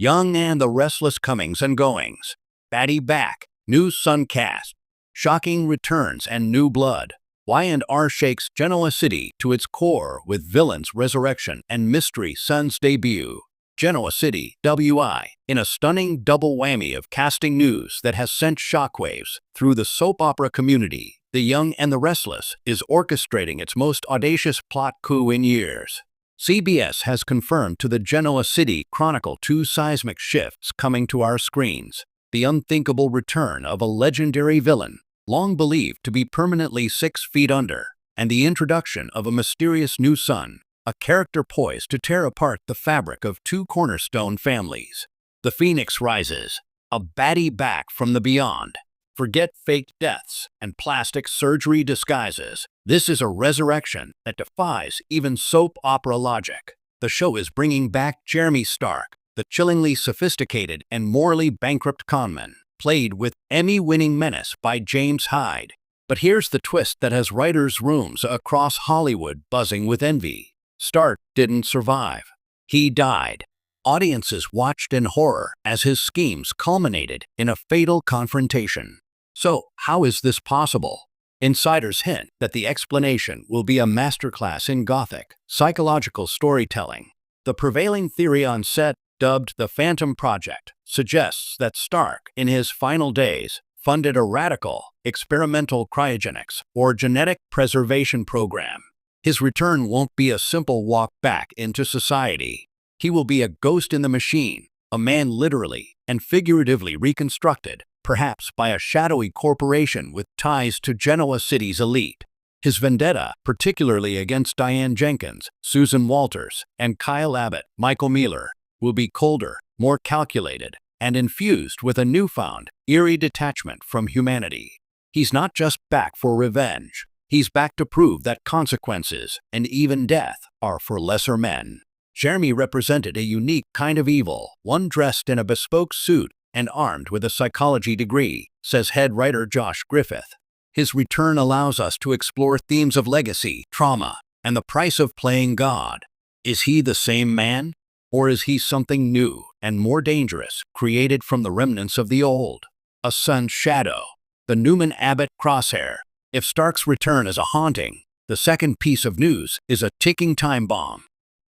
Young and the Restless comings and goings. Baddie back. New Sun cast. Shocking returns and new blood. Y&R shakes Genoa City to its core with Villain's resurrection and Mystery Sun's debut. Genoa City, WI, in a stunning double whammy of casting news that has sent shockwaves through the soap opera community. The Young and the Restless is orchestrating its most audacious plot coup in years. CBS has confirmed to the Genoa City Chronicle 2 seismic shifts coming to our screens. The unthinkable return of a legendary villain, long believed to be permanently 6 feet under, and the introduction of a mysterious new son, a character poised to tear apart the fabric of 2 cornerstone families. The Phoenix rises, a baddie back from the beyond. Forget fake deaths and plastic surgery disguises. This is a resurrection that defies even soap opera logic. The show is bringing back Jeremy Stark, the chillingly sophisticated and morally bankrupt conman, played with Emmy-winning menace by James Hyde. But here's the twist that has writers' rooms across Hollywood buzzing with envy. Stark didn't survive. He died. Audiences watched in horror as his schemes culminated in a fatal confrontation. So, how is this possible? Insiders hint that the explanation will be a masterclass in Gothic, psychological storytelling. The prevailing theory on set, dubbed the Phantom Project, suggests that Stark, in his final days, funded a radical, experimental cryogenics or genetic preservation program. His return won't be a simple walk back into society. He will be a ghost in the machine, a man literally and figuratively reconstructed, perhaps by a shadowy corporation with ties to Genoa City's elite. His vendetta, particularly against Diane Jenkins, Susan Walters, and Kyle Abbott, Michael Mealer, will be colder, more calculated, and infused with a newfound, eerie detachment from humanity. He's not just back for revenge. He's back to prove that consequences, and even death, are for lesser men. Jeremy represented a unique kind of evil, one dressed in a bespoke suit and armed with a psychology degree, says head writer Josh Griffith. His return allows us to explore themes of legacy, trauma, and the price of playing God. Is he the same man? Or is he something new and more dangerous, created from the remnants of the old? A son's shadow. The Newman-Abbott crosshair. If Stark's return is a haunting, the second piece of news is a ticking time bomb.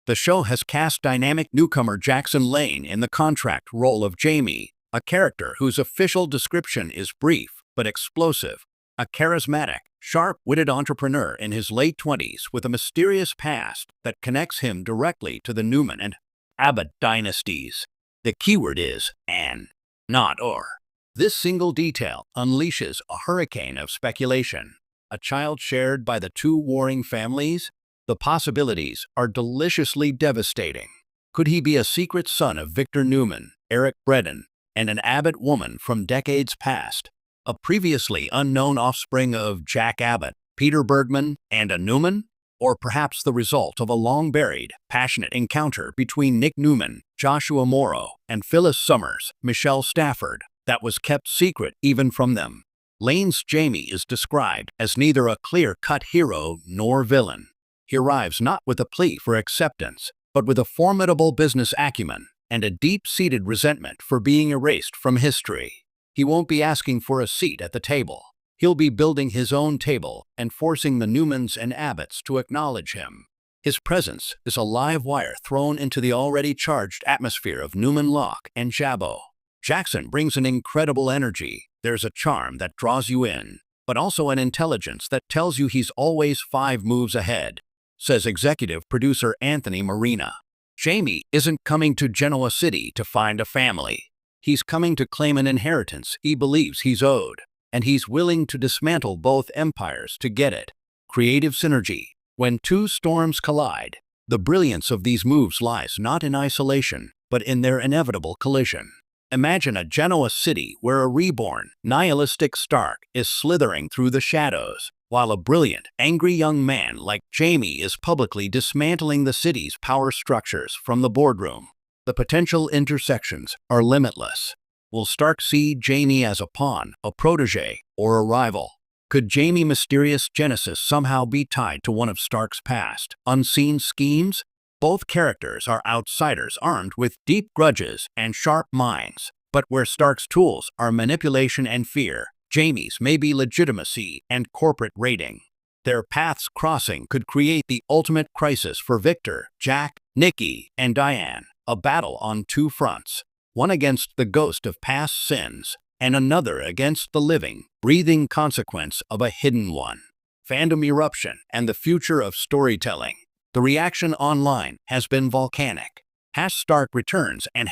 The show has cast dynamic newcomer Jackson Lane in the contract role of Jamie, a character whose official description is brief but explosive. A charismatic, sharp-witted entrepreneur in his late 20s with a mysterious past that connects him directly to the Newman and Abbott dynasties. The keyword is and, not or. This single detail unleashes a hurricane of speculation. A child shared by the 2 warring families? The possibilities are deliciously devastating. Could he be a secret son of Victor Newman, Eric Bredin, and an Abbott woman from decades past? A previously unknown offspring of Jack Abbott, Peter Bergman, and a Newman? Or perhaps the result of a long-buried, passionate encounter between Nick Newman, Joshua Morrow, and Phyllis Summers, Michelle Stafford, that was kept secret even from them. Lane's Jamie is described as neither a clear-cut hero nor villain. He arrives not with a plea for acceptance, but with a formidable business acumen and a deep-seated resentment for being erased from history. He won't be asking for a seat at the table. He'll be building his own table and forcing the Newmans and Abbotts to acknowledge him. His presence is a live wire thrown into the already charged atmosphere of Newman Lock and Jabot. Jackson brings an incredible energy. There's a charm that draws you in, but also an intelligence that tells you he's always 5 moves ahead, says executive producer Anthony Marina. Jamie isn't coming to Genoa City to find a family. He's coming to claim an inheritance he believes he's owed, and he's willing to dismantle both empires to get it. Creative synergy. When 2 storms collide, the brilliance of these moves lies not in isolation, but in their inevitable collision. Imagine a Genoa City where a reborn, nihilistic Stark is slithering through the shadows, while a brilliant, angry young man like Jamie is publicly dismantling the city's power structures from the boardroom. The potential intersections are limitless. Will Stark see Jamie as a pawn, a protege, or a rival? Could Jamie's mysterious genesis somehow be tied to one of Stark's past, unseen schemes? Both characters are outsiders armed with deep grudges and sharp minds. But where Stark's tools are manipulation and fear, Jaime's may be legitimacy and corporate raiding. Their paths crossing could create the ultimate crisis for Victor, Jack, Nikki, and Diane, a battle on two fronts, one against the ghost of past sins, and another against the living, breathing consequence of a hidden one. Fandom eruption and the future of storytelling. The reaction online has been volcanic. #Stark returns and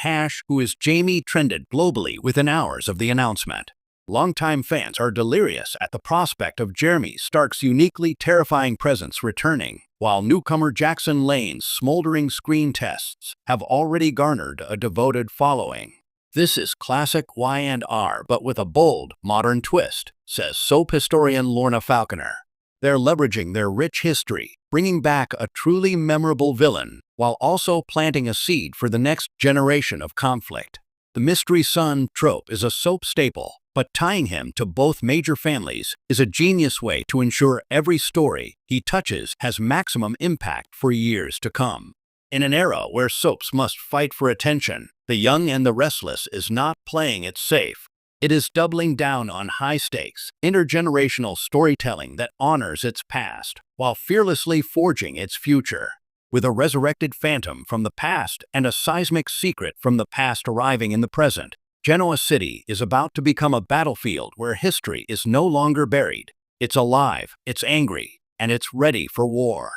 #Who is Jaime trended globally within hours of the announcement. Longtime fans are delirious at the prospect of Jeremy Stark's uniquely terrifying presence returning, while newcomer Jackson Lane's smoldering screen tests have already garnered a devoted following. This is classic Y&R but with a bold, modern twist, says soap historian Lorna Falconer. They're leveraging their rich history, bringing back a truly memorable villain, while also planting a seed for the next generation of conflict. The mystery son trope is a soap staple, but tying him to both major families is a genius way to ensure every story he touches has maximum impact for years to come. In an era where soaps must fight for attention, The Young and the Restless is not playing it safe. It is doubling down on high-stakes, intergenerational storytelling that honors its past, while fearlessly forging its future. With a resurrected phantom from the past and a seismic secret from the past arriving in the present, Genoa City is about to become a battlefield where history is no longer buried. It's alive, it's angry, and it's ready for war.